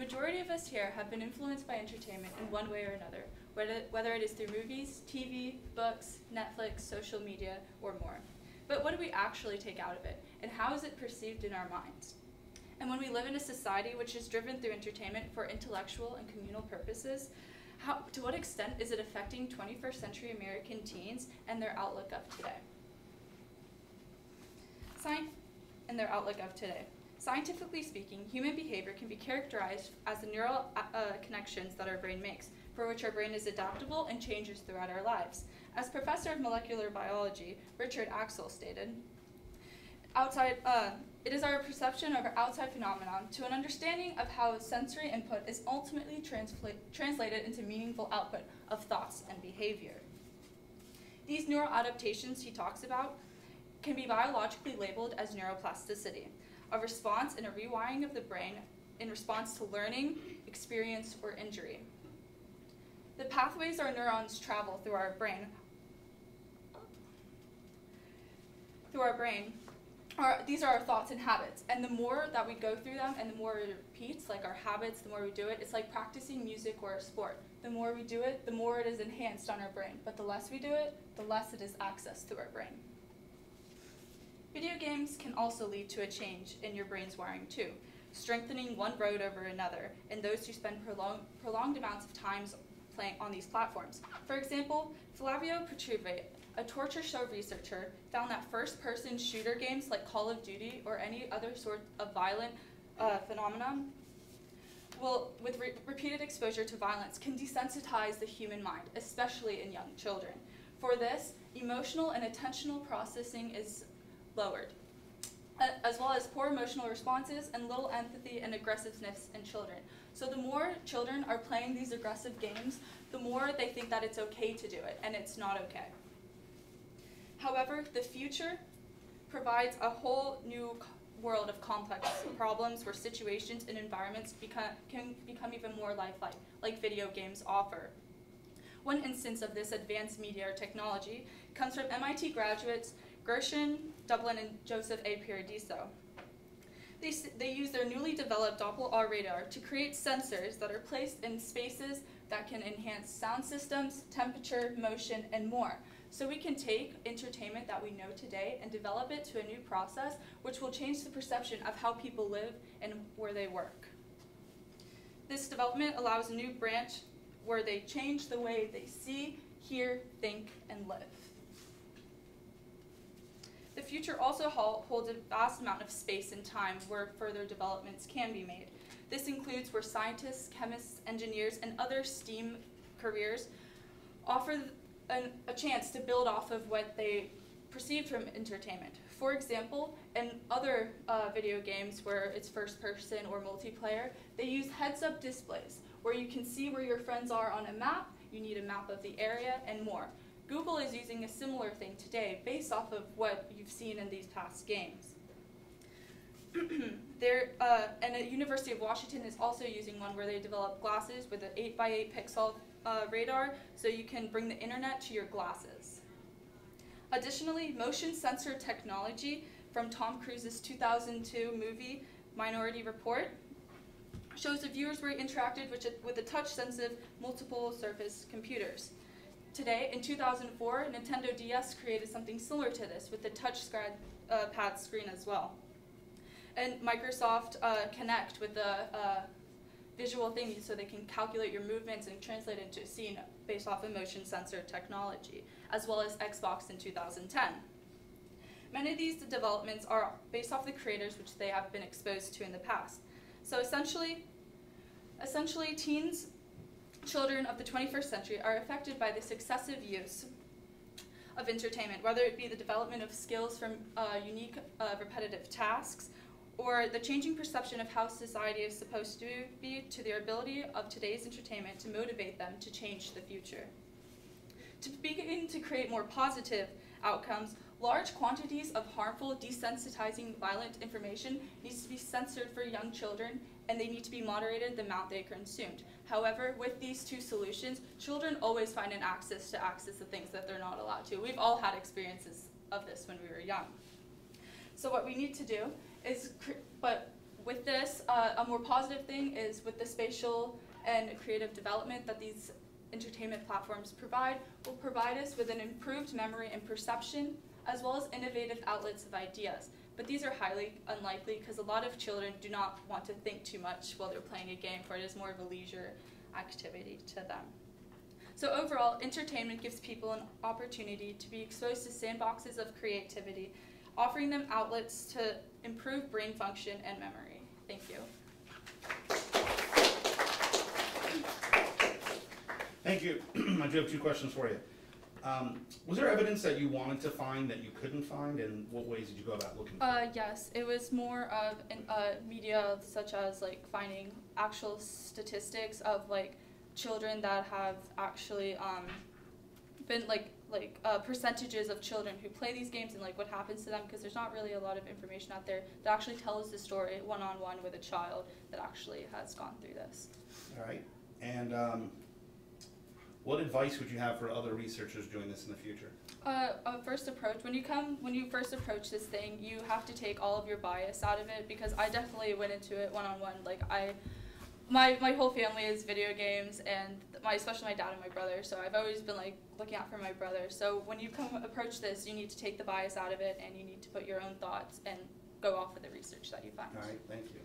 majority of us here have been influenced by entertainment in one way or another, whether it is through movies, TV, books, Netflix, social media, or more. But what do we actually take out of it, and how is it perceived in our minds? And when we live in a society which is driven through entertainment for intellectual and communal purposes, to what extent is it affecting 21st century American teens and their outlook of today? Scientifically speaking, human behavior can be characterized as the neural connections that our brain makes, for which our brain is adaptable and changes throughout our lives. As Professor of Molecular Biology Richard Axel stated, it is our perception of our outside phenomenon to an understanding of how sensory input is ultimately translated into meaningful output of thoughts and behavior. These neural adaptations he talks about can be biologically labeled as neuroplasticity, a response and a rewiring of the brain in response to learning, experience, or injury. The pathways our neurons travel through our brain these are our thoughts and habits, and the more that we go through them and the more it repeats, like our habits, the more we do it, it's like practicing music or a sport. The more we do it, the more it is enhanced on our brain, but the less we do it, the less it is accessed through our brain. Video games can also lead to a change in your brain's wiring too, strengthening one road over another in those who spend prolonged amounts of time playing on these platforms. For example, Flavio Petrucci, a torture show researcher, found that first-person shooter games like Call of Duty or any other sort of violent phenomenon with repeated exposure to violence can desensitize the human mind, especially in young children. For this, emotional and attentional processing is lowered, as well as poor emotional responses and little empathy and aggressiveness in children. So the more children are playing these aggressive games, the more they think that it's okay to do it, and it's not okay. However, the future provides a whole new world of complex problems where situations and environments can become even more lifelike, like video games offer. One instance of this advanced media or technology comes from MIT graduates Gershon Dublin and Joseph A. Paradiso. They use their newly developed Doppler radar to create sensors that are placed in spaces that can enhance sound systems, temperature, motion, and more. So we can take entertainment that we know today and develop it to a new process which will change the perception of how people live and where they work. This development allows a new branch where they change the way they see, hear, think, and live. The future also holds a vast amount of space and time where further developments can be made. This includes where scientists, chemists, engineers, and other STEAM careers offer a chance to build off of what they perceived from entertainment. For example, in other video games where it's first person or multiplayer, they use heads-up displays where you can see where your friends are on a map, you need a map of the area, and more. Google is using a similar thing today based off of what you've seen in these past games. And the University of Washington is also using one where they develop glasses with an 8x8 pixel radar so you can bring the internet to your glasses. Additionally, motion sensor technology from Tom Cruise's 2002 movie Minority Report shows the viewers were interacted with the touch-sensitive multiple surface computers. Today, in 2004, Nintendo DS created something similar to this with the touch pad screen as well. And Microsoft Kinect with the visual thing so they can calculate your movements and translate it into a scene based off of motion sensor technology, as well as Xbox in 2010. Many of these developments are based off the creators which they have been exposed to in the past. So essentially children of the 21st century are affected by this excessive use of entertainment, whether it be the development of skills from unique repetitive tasks, or the changing perception of how society is supposed to be to their ability of today's entertainment to motivate them to change the future. To begin to create more positive outcomes, large quantities of harmful, desensitizing, violent information needs to be censored for young children, and they need to be moderated the amount they are consumed. However, with these two solutions, children always find an access the things that they're not allowed to. We've all had experiences of this when we were young. So what we need to do is, but with this, a more positive thing is with the spatial and creative development that these entertainment platforms will provide us with an improved memory and perception, as well as innovative outlets of ideas. But these are highly unlikely because a lot of children do not want to think too much while they're playing a game, for it is more of a leisure activity to them. So overall, entertainment gives people an opportunity to be exposed to sandboxes of creativity, offering them outlets to improve brain function and memory. Thank you. Thank you. I do have two questions for you. Was there evidence that you wanted to find that you couldn't find, and what ways did you go about looking for it? Yes, it was more of media such as like finding actual statistics of like children that have actually been percentages of children who play these games and like what happens to them, because there's not really a lot of information out there that actually tells the story one-on-one with a child that actually has gone through this. All right. And what advice would you have for other researchers doing this in the future? First approach, when you first approach this thing, you have to take all of your bias out of it, because I definitely went into it one-on-one. Like my whole family is video games, and especially my dad and my brother, so I've always been like looking out for my brother. So when you approach this, you need to take the bias out of it, and you need to put your own thoughts and go off of the research that you find. All right, thank you.